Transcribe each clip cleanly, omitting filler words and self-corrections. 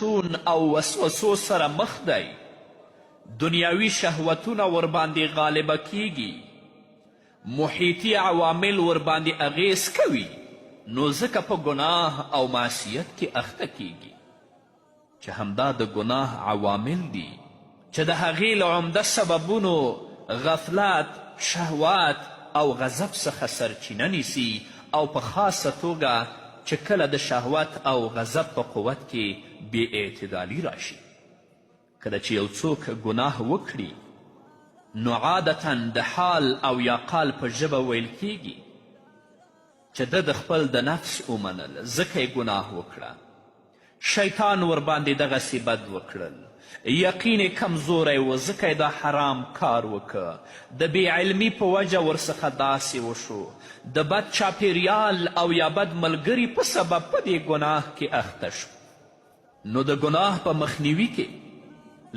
تون او وسوسو سره مخ دی، دنیاوي شهوتونه ورباندې غالبه کیږي، محیطي عوامل ورباندې اغیز کوي، نو ځکه په ګناه او معصیت کې اخته کیږي چې همدا د ګناه عوامل دي چې د هغې له عمده سببونو غفلت، شهوات او غضب څخه سرچینه نیسي، او په خاصه توګه چې کله د شهوت او غضب په قوت کې بې اعتدالي راشي. کله چې یو څوک ګناه وکړي نو عادتا د حال او یا قال په ژبه ویل کیږي چې ده د خپل د نفس ومنل، ځکه یې ګناه وکړه. شیطان ورباندې دغسې بد وکړل، یقین یې کمزوری و، ځکه یې دا حرام کار وکړه. د بې علمي په وجه ورڅخه داسې وشو، د بد چاپیریال او یا بد ملګري په سبب په دې ګناه کې اخته شو. نو د ګناه په مخنیوي کې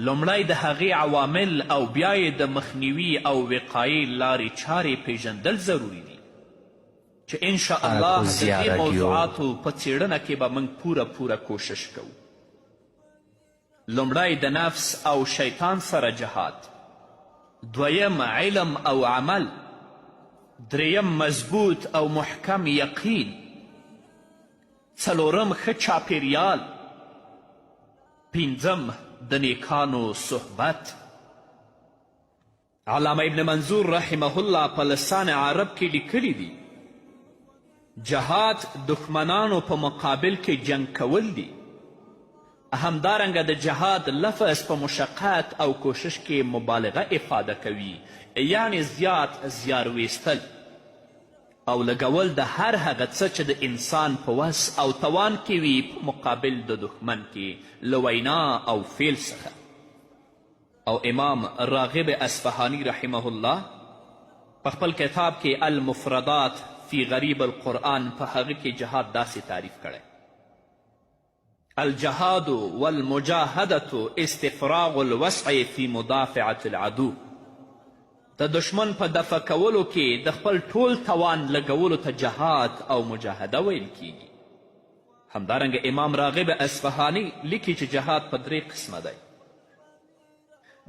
لومړی د هغې عوامل او بیا یې د مخنیوي او وقایې لارې چارې پیژندل ضروري دي چې انشاءالله د دې موضوعاتو په څیړنه کې به موږ پوره کوشش کوو. لومړی د نفس او شیطان سره جهاد، دویم علم او عمل، دریم مضبوط او محکم یقین، څلورم ښه چاپیریال، پنځم د نیکانو صحبت. علامه ابن منظور رحمه الله په لسان عرب کې لیکلی دي جهاد دښمنانو په مقابل کې جنگ کول دي. همدارنګه د جهاد لفظ په مشقت او کوشش کې مبالغه افاده کوي، یعنی زیات زیار ویستل او لګول د هر هغه څه چې د انسان په وس او توان کې وي په مقابل د دښمن کې له وینا او فعل څخه. او امام راغب اصفهانی رحمه الله په خپل کتاب کې المفردات فی غریب القرآن په هغه کې جهاد داسې تعریف کړی: الجهاد والمجاهدة استفراغ الوسع فی مدافعة العدو. د دشمن په دفع کولو کې د خپل ټول توان لګولو ته جهاد او مجاهده ویل کیږي. همدارنګه امام راغب اصفهانی لیکي چې جهاد په درې قسمه دی: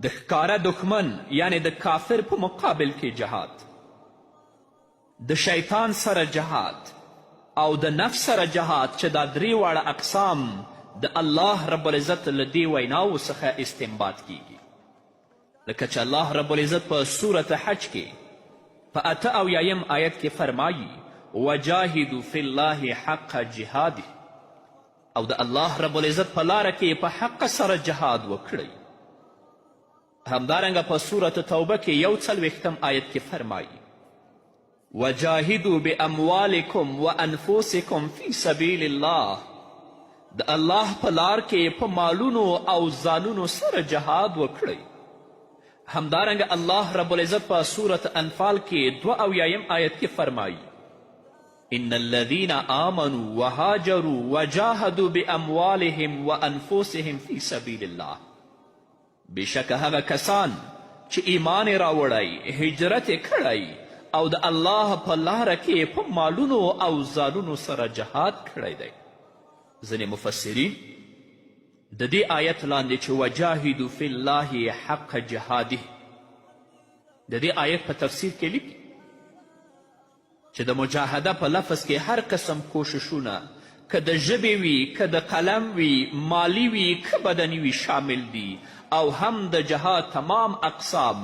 د ښکاره دښمن یعنی د کافر په مقابل کې جهاد، د شیطان سره جهاد، او د نفس سره جهاد چې دا درې واړه اقسام د الله رب العزت له دې ویناو څخه استنباط کیږي. لکه چې الله رب العزت په صورت حج کې په 88 آیت کې فرمایي وجاهدوا فی الله حق جهاده، او د الله رب العزت په لاره کې په حق سره جهاد وکړئ. همدارنګه په صورت توبه کې 41 آیت کې فرمایي وجاهدوا باموالکم وانفسکم فی سبیل الله، د الله په لار کې په مالونو او ځانونو سره جهاد وکړئ. همدارنګه الله رب العزت په صورت انفال کې 72 آیت کې فرمایي ان الذین آمنوا وهاجروا وجاهدوا باموالهم وانفسهم فی سبیل الله، بېشکه هغه کسان چې ایمان یې راوړی، هجرت یې کړی او د الله په لاره کې په مالونو او ځانونو سره جهاد کړی دی. ځینې مفسرین د دې آیت لاندې چې وجاهدوا فی الله حق جهاده، د دې آیت په تفسیر کې لیکي چې د مجاهده په لفظ کې هر قسم کوششونه، که د ژبې وي، که د قلم وي، مالی وي، که بدني وي، شامل دي. او هم د جهاد تمام اقسام،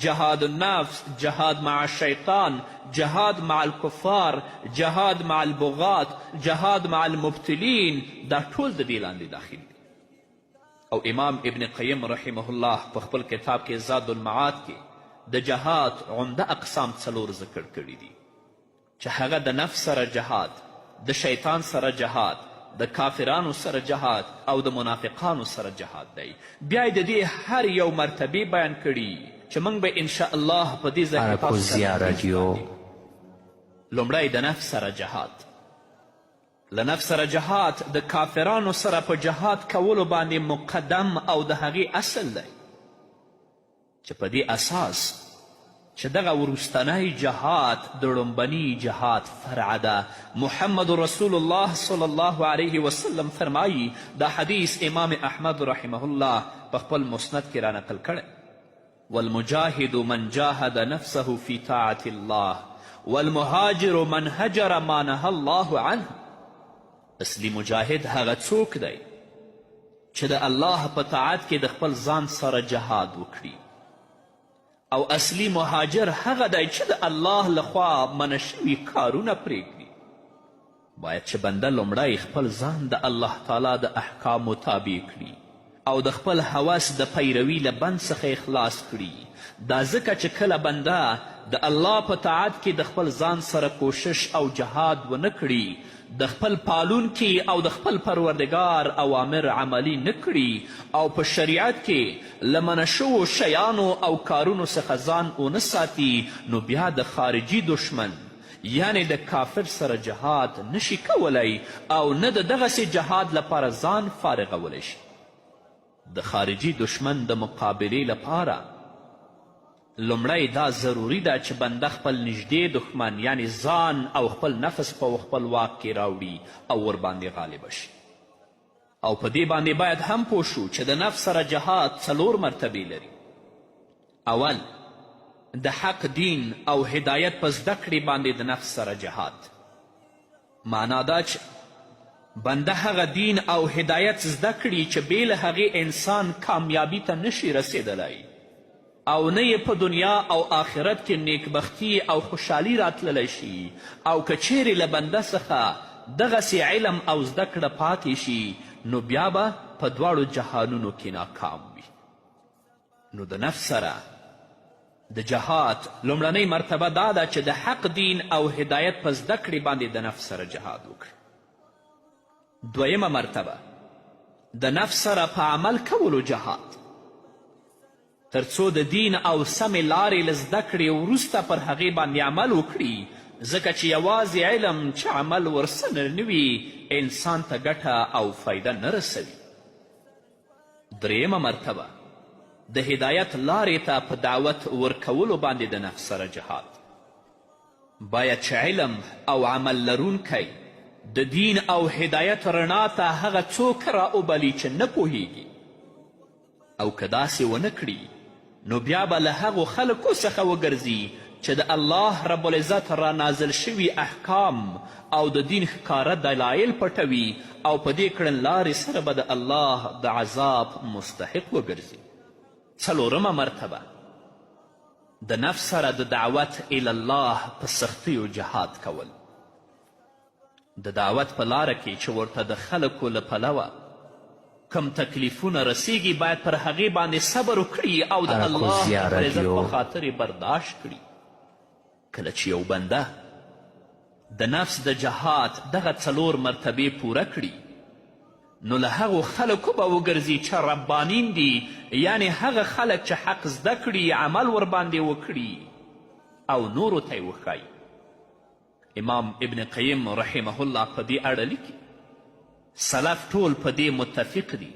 جهاد النفس، جهاد مع الشیطان، جهاد مع الکفار، جهاد مع البغات، جهاد مع المبتلین، دا ټول د دې لاندې داخل دي. او امام ابن قیم رحمه الله په خپل کتاب کې زاد المعاد کې د جهاد عمده اقسام 4 ذکر کړي دي چې هغه د نفس سره جهاد، د شیطان سره جهاد، د کافرانو سره جهاد او د منافقانو سره جهاد دی. بیا یې د دې هر یو مرتبې بیان کړي چې موږ به انشاءالله په دې ځای کې تاسو لومړی د نفس سره جهاد. له نفس سره جهاد د کافرانو سره په جهاد کولو باندې مقدم او د هغې اصل دی چې په دې اساس چې دغه وروستنی جهاد د ړومبني جهاد فرع ده. محمد رسول الله صلی الله علیه وسلم فرمایی، دا حدیث امام احمد رحمه الله په خپل مسند کې رانقل کړی، والمجاهد من جاهد نفسه في طاعة الله والمهاجر من هجر ما نهى الله عنه. اصلي مجاهد هغه څوک دی چې د الله په طاعت کې د خپل ځان سره جهاد وکړي، او اصلي مهاجر هغه دی چې د الله لخوا منع شوي کارونه پرېږدي. باید چې بنده لومړی خپل ځان د الله تعالی د احکامو تابع کړي او د خپل هوس د پیروي له بند څخه اخلاص کړي. دا ځکه چې کله بنده د الله په طاعت کې د خپل ځان سره کوشش او جهاد ونه کړي، د خپل پالونکي او د خپل پروردګار اوامر عملی نه کړي او په شریعت کې له منع شوو شیانو او کارونو څخه ځان ونه ساتي، نو بیا د خارجي دشمن یعنی د کافر سره جهاد نشي کولی او نه د دغسې جهاد لپاره ځان فارغولی شي. د خارجي دشمن د مقابلې لپاره لومړی دا ضروري ده چې بنده خپل نږدې دښمن یعنی ځان او خپل نفس په خپل واک کې راوړي او ورباندې غالبه شي. او په دې باندې باید هم پوه شو چې د نفس سره جهاد 4 مرتبې لري. اول، د حق دین او هدایت په زده کړې باندې د نفس سره جهاد. معنا دا چې بنده هغه دین او هدایت زده کړي چې بې له هغې انسان کامیابی ته نشي رسېدلی او نه یې په دنیا او آخرت کې نیکبختي او خوشحالي راتللی شي، او که چیرې له بنده څخه دغسې علم او زده کړه پاتې شي نو بیا به په دواړو جهانونو کې ناکام وي. نو د نفس سره د جهاد لومړنۍ مرتبه دا ده چې د حق دین او هدایت په زده کړې باندې د نفس سره جهاد وکړي. دویمه مرتبه، د نفس سره په عمل کولو جهاد، تر څو د دین او سمې لارې له زده کړې وروسته پر هغې باندې عمل وکړي، ځکه چې یوازې علم چې عمل ورسره نه وي انسان ته ګټه او فایده نه رسوي. دریمه مرتبه، د هدایت لارې ته په دعوت ورکولو باندې د نفس سره جهاد. باید چې علم او عمل لرونکی د دین او هدایت رڼا ته هغه څوک راوبلي چې نه پوهیږي، او که داسې ونه کړي نو بیا به له هغو خلکو څخه وګرځي چې د الله رب العزت را نازل شوي احکام او د دین ښکاره دلایل پټوي، او په دې کړنلارې سره به د الله د عذاب مستحق وګرځي. څلورمه مرتبه، د نفس سره د دعوت الی الله په سختیو جهاد کول. د دعوت په لاره کې چې ورته د خلکو له پلوه کم تکلیفونه رسیږي باید پر هغې باندې صبر وکړي او د الله رب العزت په خاطر یې برداشت کړي. کله چې یو بنده د نفس د جهاد دغه 4 مرتبې پوره کړي نو له هغو خلکو به وګرځي چې ربانین دي، یعنی هغه خلک چې حق زده کړي عمل ورباندې وکړي او نورو ته یې وښایي. امام ابن قیم رحمه الله په دې اړه لیکي، سلف ټول په دې متفق دي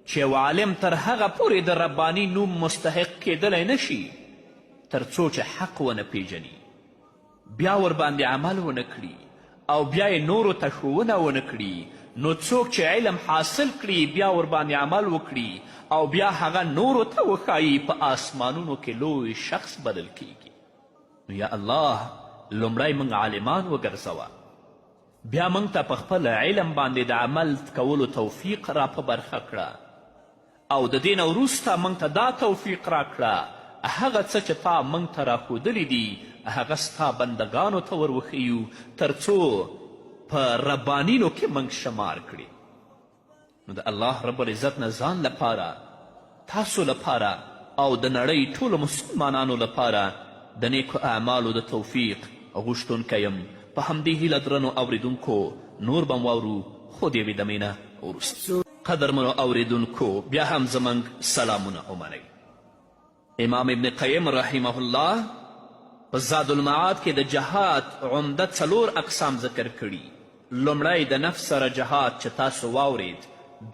چې یو عالم تر هغه پورې د رباني نوم مستحق کیدلی نشي تر څو چې حق ونه پیژني، بیا ورباندې عمل ونه کړي او بیا یې نورو ته ښوونه ونه کړي. نو څوک چې علم حاصل کړي بیا ورباندې عمل وکړي او بیا هغه نورو ته وښایي، په آسمانونو کې لوی شخص بدل کیږي. نو یا الله لومړی موږ عالمان وګرځوه، بیا موږ ته په خپل علم باندې د عمل کولو توفیق را په برخه کړه، او د دې نه وروسته موږ ته دا توفیق را کړه هغه څه چې تا موږ ته راښودلي دي هغه ستا بندګانو ته ور وښیو تر څو په ربانینو کې موږ شمار کړي. نو د الله رب العزت نه ځان لپاره، تاسو لپاره او د نړۍ ټولو مسلمانانو لپاره د نیکو اعمالو د توفیق غوښتونکی یم. په همدې هیله درنو اوریدونکو نور به واورو خو د یوې دمې نه وروسته. قدرمنو اوریدونکو بیا هم زموږ سلامونه ومنئ. امام ابن قیم رحمه الله په زاد المعاد کې د جهاد عمده 4 اقسام ذکر کړي. لومړی د نفس سره جهاد چې تاسو واورید،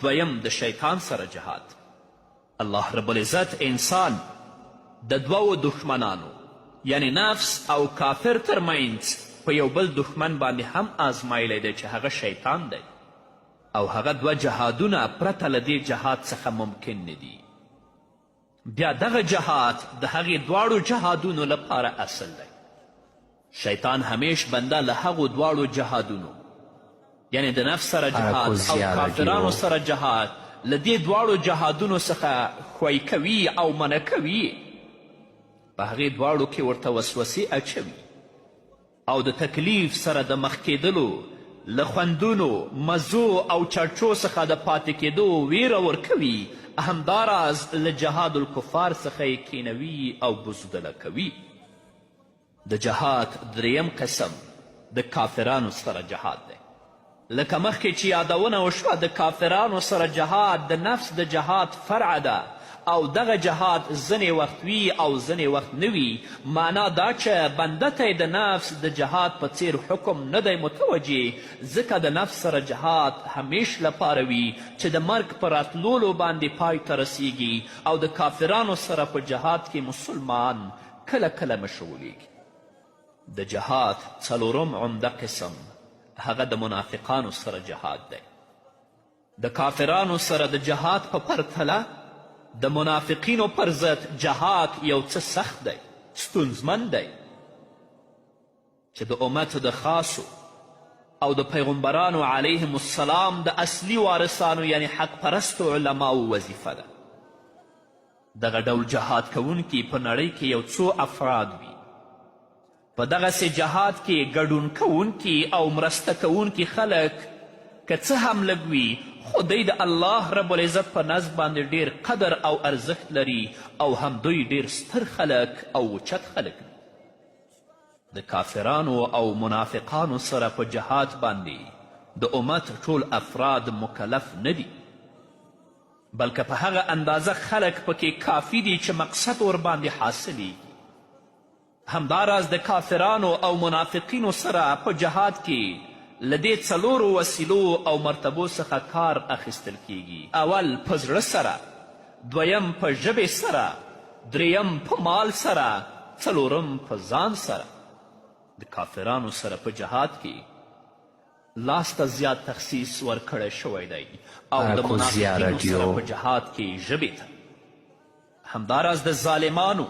دویم د شیطان سره جهاد. الله رب العزت انسان د 2 دښمنانو یعنی نفس او کافر ترمنځ په یو بل دښمن باندې هم آزمایلی دی چې هغه شیطان دی او هغه دوه جهادونه پرته له دې جهاد څخه ممکن نه دي. بیا دغه جهاد د هغې دواړو جهادونو لپاره اصل دی. شیطان همیش بنده له هغو دواړو جهادونو یعنی د نفس سره جهاد او کافرانو سره جهاد له دې دواړو جهادونو څخه خوی کوي او منع کوي. په هغې دواړو کې ورته وسوسې اچوي او د تکلیف سره د مخ کېدلو له خوندونو مزو او چرچو څخه د پاتې کېدو ویره ورکوي. همداراز له جهاد الکفار څخه یې کینوي او بزدله کوي. د جهاد دریم قسم د کافرانو سره جهاد دی. لکه مخکې چې یادونه وشوه د کافرانو سره جهاد د نفس د جهاد فرع ده او دغه جهاد ځینې وخت وي او ځینې وخت نه وي. معنا دا چې بنده ته د نفس د جهاد په څیر حکم نه دی متوجه، ځکه د نفس سره جهاد همیش لپاره وي چې د مرګ په راتلولو باندې پای ته رسیږي او د کافرانو سره په جهاد کې مسلمان کله کله مشغولیږي. د جهاد څلورم عمده قسم هغه د منافقانو سره جهاد دی. د کافرانو سره د جهاد په پرتله د منافقینو پر ضد جهاد یو څه سخت دی، ستونزمن دی چې د امت د خاصو او د پیغمبرانو علیهم السلام د اصلي وارثانو یعنی حق پرستو علماو وظیفه ده. دغه ډول جهاد کوونکي په نړۍ کې یو څو افراد وي. په دغسې جهاد کې ګډون کوونکي او مرسته کوونکي خلک که څه هم لږ وي خو دوی د الله رب العزت په نزد باندې ډیر قدر او ارزښت لري او هم دوی ډیر ستر خلک او اوچت خلک دي. د کافرانو او منافقانو سره په جهاد باندې د امت ټول افراد مکلف نه دي، بلکې په هغه اندازه خلک پکې کافي دي چې مقصد ورباندې حاصلیږي. همداراز د کافرانو او منافقینو سره په جهاد کې له دې څلورو وسیلو او مرتبو څخه کار اخیستل کیږي. اول په زړه سره، دویم په ژبې سره، دریم په مال سره، څلورم په ځان سره. د کافرانو سره په جهاد کې لاس ته زیات تخصیص ورکړی شوی دی او د منافقینو سره په جهاد کې ژبې ته. همداراز د ظالمانو،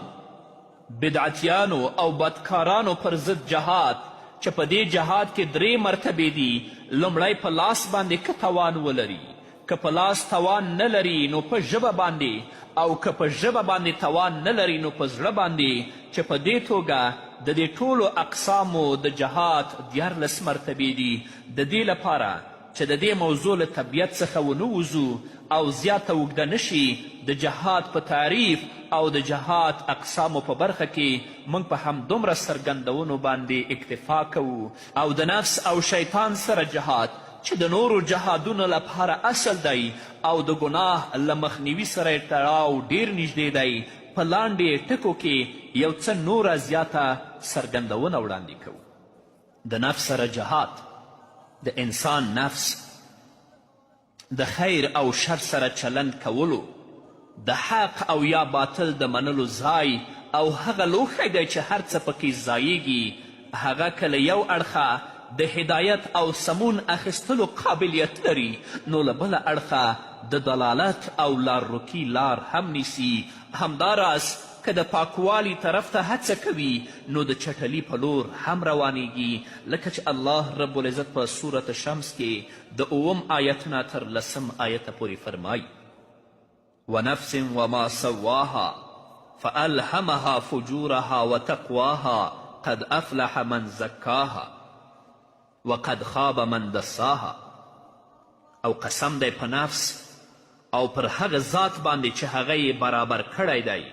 بدعتیانو او بدکارانو پر ضد جهاد چې په دې جهاد کې درې مرتبې دي. لومړی په لاس باندې که توان ولري، که په لاس توان نه لري نو په ژبه باندې، او که په ژبه باندې توان نه لري نو په زړه باندې، چې په دې توګه د دې ټولو اقسامو د جهاد 14 مرتبې دي. د دې لپاره چې د دې موضوع له طبیعت څخه ونوځو او زیاته اوږده نشي، د جهاد په تعریف او د جهاد اقسامو په برخه کې موږ په همدومره څرګندونو باندې اکتفا کوو. او د نفس او شیطان سره جهاد چې د نورو جهادونو لپاره اصل دی او د ګناه له مخنیوي سره یې تړاو ډیر نږدې دی، په لاندې ټکو کې یو څه نوره زیاته څرګندونه وړاندې کوو. د نفس سره جهاد د انسان نفس د خیر او شر سره چلند کولو، د حق او یا باطل د منلو ځای او هغه لوښی دی چې هر څه پکې ځایږي. هغه که له یو اړخه د هدایت او سمون اخیستلو قابلیت لري، نو له بله اړخه د دلالت او لارروکي لار هم نیسي. همداراز که د پاکوالي طرف ته هڅه کوي نو د چټلي په لور هم روانیږي، لکه چې الله رب العزت په سورة شمس کې د 9 آیت نه تر 10 آیته پورې فرمایي: ونفس وما سواها فألهمها فجورها وتقواها قد أفلح من زكاها وقد خاب من دساها. او قسم دی په نفس او پر هغه ذات باندې چې هغه یې برابر کړی دی،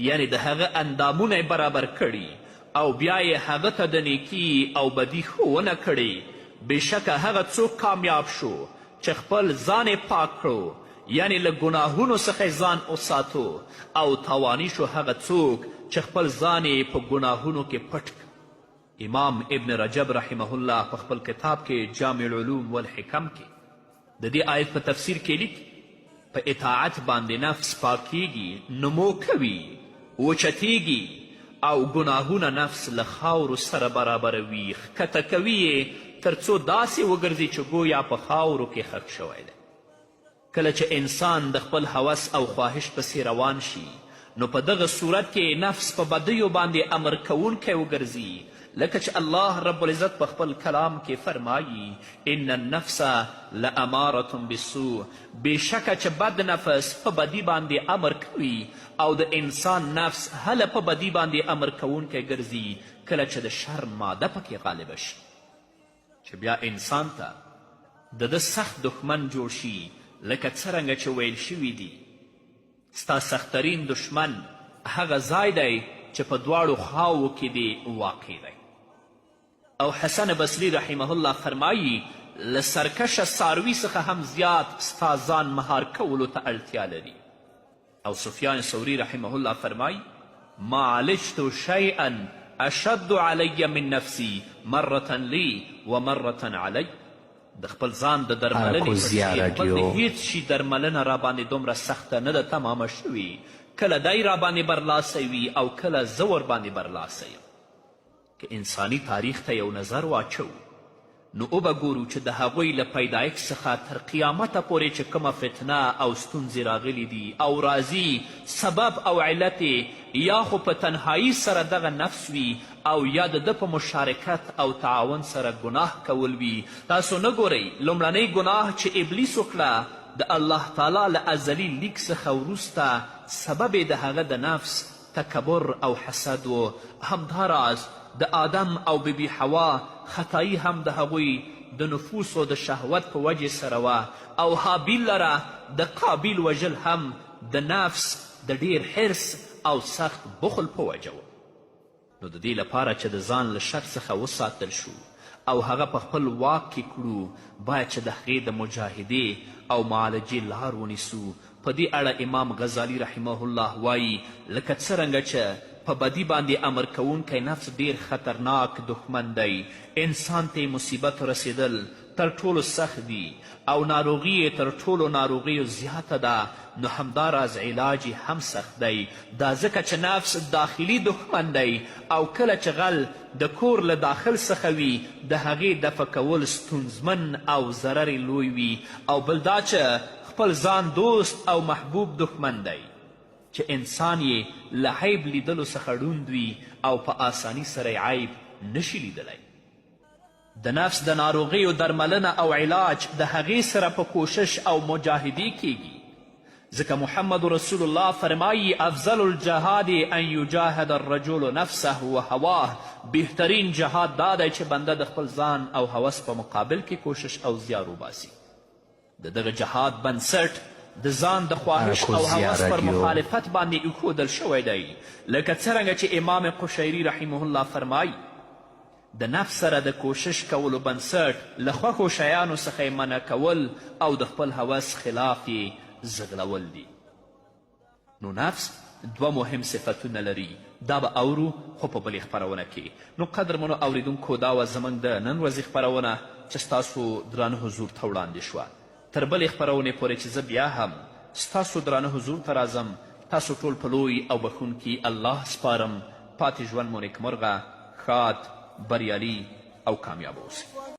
یعنی د هغه اندامونه یې برابر کړي او بیا یې هغه ته د نیکي او بدي ښوونه کړې. بېشکه هغه څوک کامیاب شو چې خپل ځان یې پاک کړو، یعنی له ګناهونو څخه ځان وساتو، او تاواني شو هغه څوک چې خپل ځان یې په ګناهونو کې پټ کړ. امام ابن رجب رحمه الله په خپل کتاب کې جامع العلوم والحکم کې د دې آیت په تفسیر کې لیکي: په اطاعت باندې نفس پاکیږي، نمو کوي، وچتیږي او ګناهونه نفس له خاورو سره برابروي، ښکته کوي یې تر څو داسې وګرځي چې ګویا په خاورو کې ښخ شوی دی. کله چې انسان د خپل هوس او خواهش پسې روان شي نو په دغه صورت کې نفس په بدیو باندې امر کوونکی وګرځي، لکه چې الله رب العزت په خپل کلام کې فرمایي ان النفس لامارة بالسوء، بېشکه چې بد نفس په بدي باندې امر کوي او د انسان نفس هله په بدي باندې امر کوونکی ګرځي کله چې د شر ماده پکې غالبه شي، چې بیا انسان ته د ده سخت دښمن جوړ شي، لکه څرنګه چې ویل شوي دي ستا سختترین دشمن هغه ځای دی چې په دواړو خواوو کې دی واقع دی. او حسن بصري رحمه الله فرمایي له سرکشه څاروي څخه هم زیات ستا ځان مهار کولو ته اړتیا لري. او سفیان ثوري رحمه الله فرمایي ما عالجت شیئا اشد علی من نفسی مرة لی و مرة علی. د خپل ځان د درملنې په خپل د هیڅ شي درملنه راباندې دومره سخته نه ده تمامه شوي، کله دی راباندې برلاسی وي او کله زه ورباندې برلاسی یم. که انساني تاریخ ته یو نظر واچو نو وبه ګورو چې د هغوی له پیدایښت څخه تر قیامته پورې چې کومه فتنه او ستونزې راغلي دي او راځي سبب او علت یا خو په تنهایی سره دغه نفس وي او یا د ده په مشارکت او تعاون سره ګناه کول وي. تاسو نه ګورئ لومړنی ګناه چې ابلیس وکړه د الله تعالی له ازلي لیک څخه وروسته سبب د هغه د نفس تکبر او حسد و. همداراز د آدم او بیبي حوا خطایی هم د هغوی د نفوس و د شهوت په وجې سره وه او حابیل لره د قابیل وژل هم د نفس د ډیر حرص او سخت بخل په وجه و. نو د دې لپاره چې د ځان له شر څخه وساتل شو او هغه په خپل واک کې کړو باید چې د هغې د مجاهدې او معالجې لار ونیسو. په دې اړه امام غزالی رحمه الله وایي لکه څرنګه چې په بدی باندې امر کوونکی نفس ډیر خطرناک دښمن دی، انسان ته مصیبت رسیدل تر ټولو سخت دی او ناروغي یې تر ټولو ناروغیو زیاته ده، نو همداراز علاج یې هم سخت دی. دا ځکه چې نفس داخلي دښمن دی او کله چې غل د کور له داخل څخه وي د هغې دفع کول ستونزمن او ضرر لوی وي. او بل دا چې خپل ځان دوست او محبوب دښمن دی چې انسان یې له عیب لیدلو څخه ړوند وي او په آسانی سره عیب نشي لیدلی. د نفس د ناروغیو درملنه او علاج د هغې سره په کوشش او مجاهدې کیږي، ځکه محمد رسول الله فرمایي افضل الجهاد ان یجاهد الرجل نفسه و هواه. بهترین جهاد دا دی چې بنده د خپل ځان او هوس په مقابل کې کوشش او زیار وباسي. د دغه جهاد بنسټ د ځان د خواهش او هوس پر مخالفت باندې ایښودل شوی دی، لکه څرنګه چې امام قشیري رحمه الله فرمایي د نفس سره د کوشش کولو بنسټ له خوښو شیانو څخه یې منع کول او د خپل هوس خلاف یې ځغلول دي. نو نفس دوه مهم صفتونه لري، دا به اورو خو په بلې خپرونه کې. نو قدرمنو اوریدونکو دا وه زموږ د نن ورځې خپرونه چې ستاسو درانه حضور ته وړاندې شوه. تر بلې خپرونې پورې چې زه بیا هم ستاسو درانه حضور ته راځم، تاسو ټول په لوی او بخونکي الله سپارم. پاتې ژوند مو نیکمرغه، ښاد، بریالي او کامیاب اوسئ.